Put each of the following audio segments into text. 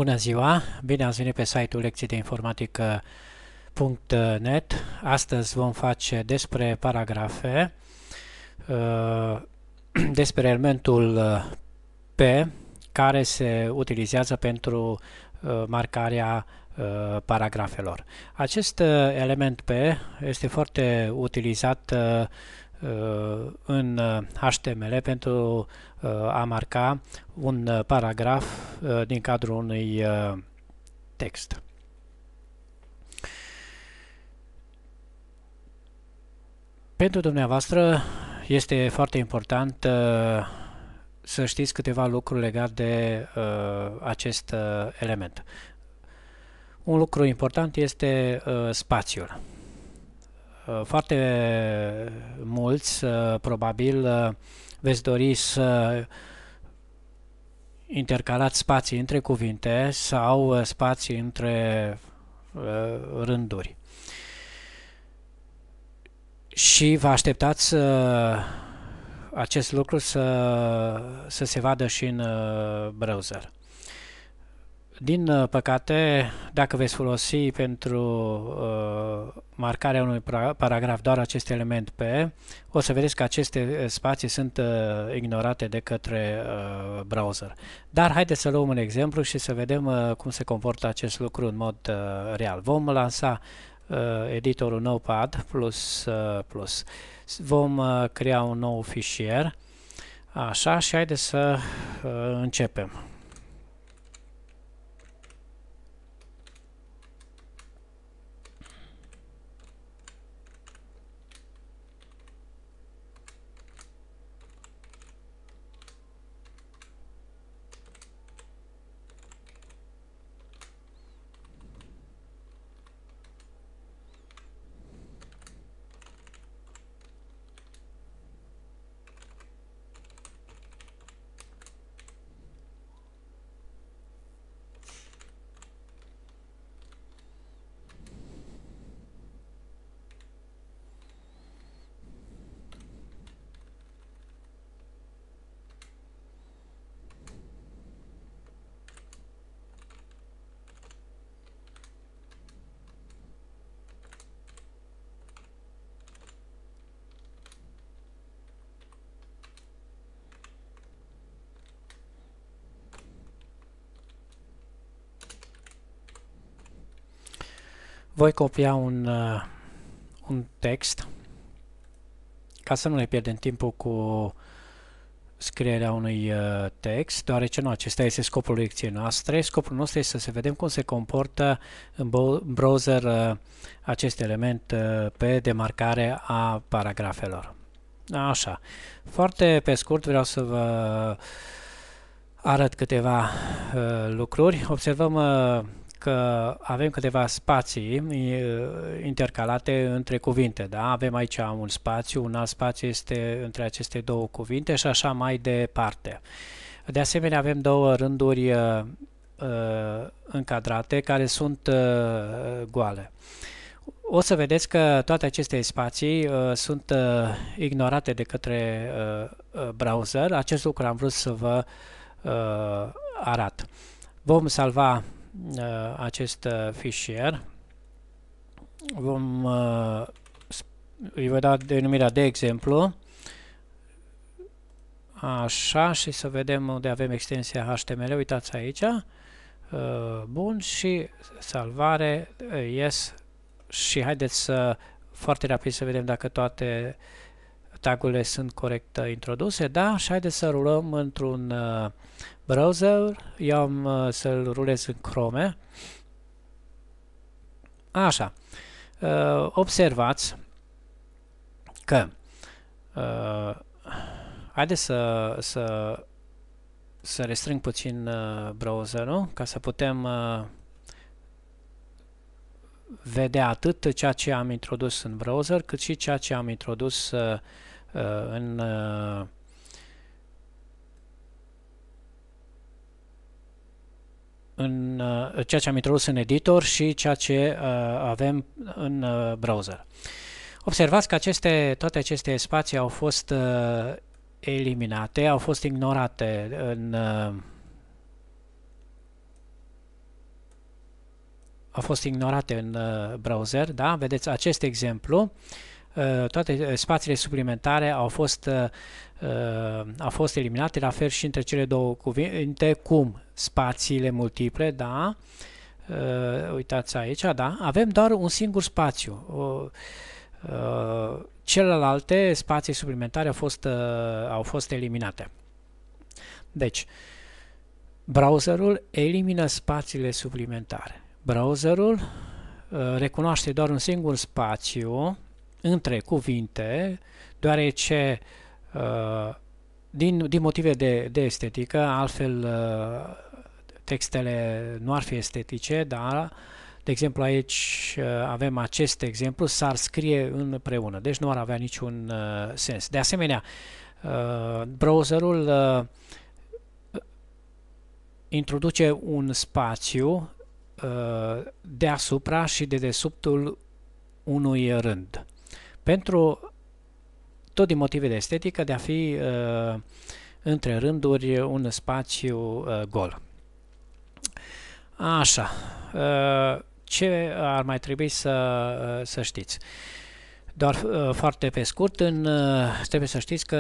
Bună ziua! Bine ați venit pe site-ul lecțiideinformatică.net. Astăzi vom face despre paragrafe, despre elementul P care se utilizează pentru marcarea paragrafelor. Acest element P este foarte utilizat în HTML pentru a marca un paragraf din cadrul unui text. Pentru dumneavoastră este foarte important să știți câteva lucruri legate de acest element. Un lucru important este spațiul. Foarte mulți, probabil, veți dori să intercalați spații între cuvinte sau spații între rânduri. Și vă așteptați acest lucru să se vadă și în browser. Din păcate, dacă veți folosi pentru marcarea unui paragraf doar acest element P, o să vedeți că aceste spații sunt ignorate de către browser. Dar haideți să luăm un exemplu și să vedem cum se comportă acest lucru în mod real. Vom lansa editorul Notepad++. Vom crea un nou fișier. Așa, și haideți să începem. Voi copia un text ca să nu ne pierdem timpul cu scrierea unui text, deoarece nu acesta este scopul lecției noastre. Scopul nostru este să vedem cum se comportă în browser acest element P de marcare a paragrafelor. Așa. Foarte pe scurt vreau să vă arăt câteva lucruri. Observăm că avem câteva spații intercalate între cuvinte. Da? Avem aici un spațiu, un alt spațiu este între aceste două cuvinte și așa mai departe. De asemenea, avem două rânduri încadrate care sunt goale. O să vedeți că toate aceste spații sunt ignorate de către browser. Acest lucru am vrut să vă arăt. Vom salva acest fișier. Îi voi da denumirea de exemplu. Așa, și să vedem unde avem extensia HTML. Uitați aici. Bun, și salvare, yes. Și haideți foarte rapid să vedem dacă toate tagurile sunt corect introduse. Da, și haideți să rulăm într-un browser. Eu am să-l rulez în Chrome. Așa. Observați că haideți să restrâng puțin browserul ca să putem vedea atât ceea ce am introdus în browser, cât și ceea ce am introdus în ceea ce am introdus în editor și ceea ce avem în browser. Observați că toate aceste spații au fost eliminate, au fost ignorate au fost ignorate în browser, da? Vedeți acest exemplu, toate spațiile suplimentare au fost eliminate, la fel și între cele două cuvinte, cum spațiile multiple, da? Uitați aici, da? Avem doar un singur spațiu. Celelalte spații suplimentare au fost eliminate. Deci, browserul elimină spațiile suplimentare. Browserul recunoaște doar un singur spațiu între cuvinte, deoarece din motive de estetică, altfel textele nu ar fi estetice, dar, de exemplu, aici avem acest exemplu, s-ar scrie împreună, deci nu ar avea niciun sens. De asemenea, browserul introduce un spațiu deasupra și de dedesubtul unui rând. Pentru, tot din motive de estetică, de a fi între rânduri un spațiu gol. Așa, ce ar mai trebui să știți? Doar foarte pe scurt, trebuie să știți că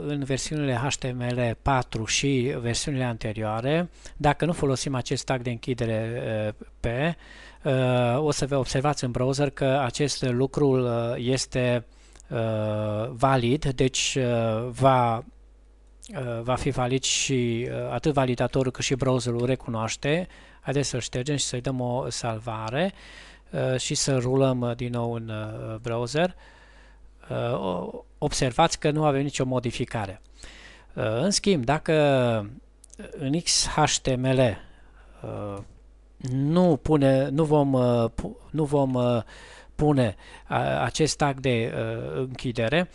în versiunile HTML4 și versiunile anterioare, dacă nu folosim acest tag de închidere P, o să vă observați în browser că acest lucru este valid, deci va fi valid și atât validatorul cât și browserul recunoaște. Haideți să-l ștergem și să-i dăm o salvare și să rulăm din nou în browser. Observați că nu avem nicio modificare. În schimb, dacă în XHTML nu vom pune acest tag de închidere,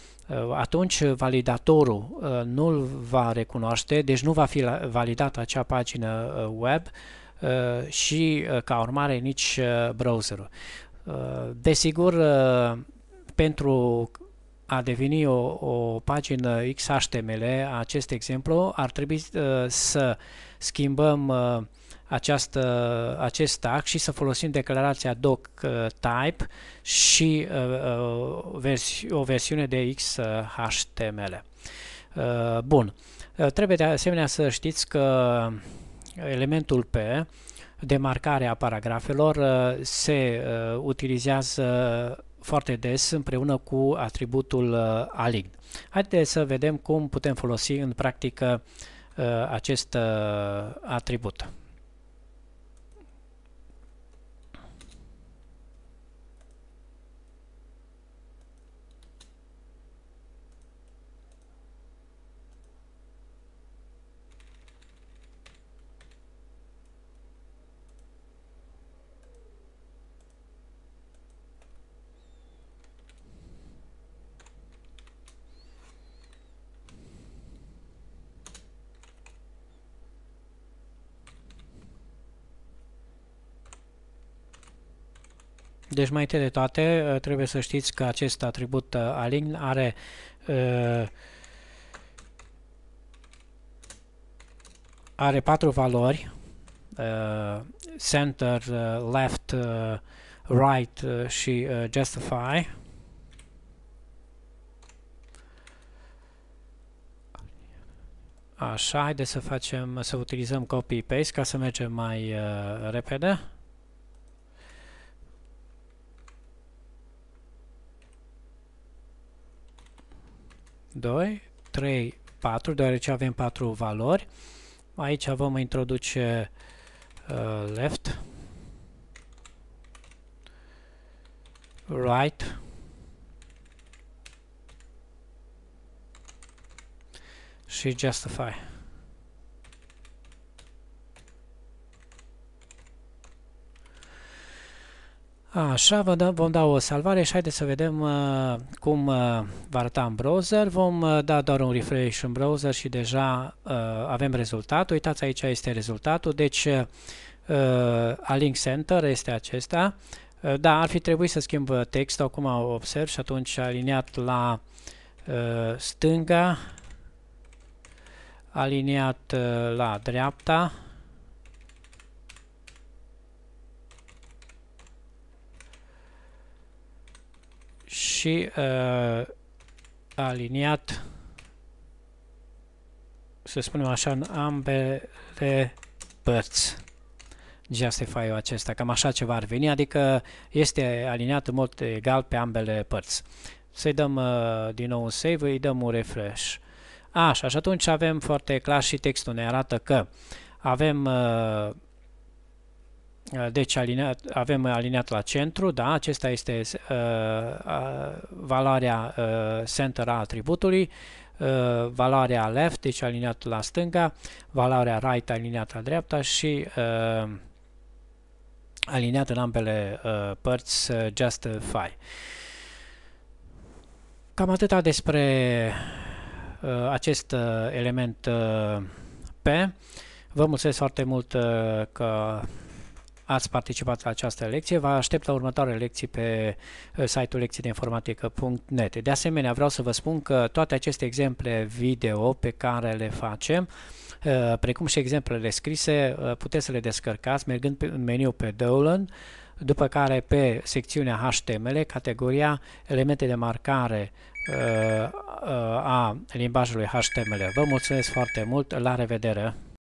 atunci validatorul nu-l va recunoaște, deci nu va fi validată acea pagină web și, ca urmare, nici browserul. Desigur, pentru a deveni o pagină XHTML, acest exemplu, ar trebui să schimbăm acest tag și să folosim declarația doctype și o versiune de XHTML. Bun. Trebuie de asemenea să știți că elementul P de marcare a paragrafelor se utilizează foarte des împreună cu atributul align. Haideți să vedem cum putem folosi în practică acest atribut. Deci, mai întâi de toate, trebuie să știți că acest atribut align are 4 valori: center, left, right și justify. Așa, haideți să utilizăm copy-paste ca să mergem mai repede. Doi, 3, 4, deoarece avem 4 valori. Aici vom introduce left, right, și justify. Așa, vom da o salvare și haideți să vedem cum va arăta în browser. Vom da doar un refresh în browser și deja avem rezultatul. Uitați, aici este rezultatul. Deci, align center este acesta. Da, ar fi trebuit să schimb textul, acum observ, și atunci aliniat la stânga, aliniat la dreapta, și aliniat, să spunem așa, în ambele părți. Justify-ul acesta, cam așa ceva ar veni, adică este aliniat în mod egal pe ambele părți. Să-i dăm din nou un save, îi dăm un refresh. Așa, și atunci avem foarte clar și textul ne arată că avem deci avem aliniat la centru, da, acesta este valoarea center a atributului, valoarea left, deci aliniat la stânga, valoarea right aliniat la dreapta și aliniat în ambele părți justify. Cam atâta despre acest element P. Vă mulțumesc foarte mult că ați participat la această lecție. Vă aștept la următoarele lecții pe site-ul lecțiideinformatică.net. De asemenea, vreau să vă spun că toate aceste exemple video pe care le facem, precum și exemplele scrise, puteți să le descărcați mergând în meniu pe Download, după care pe secțiunea HTML, categoria elemente de marcare a limbajului HTML. Vă mulțumesc foarte mult, la revedere!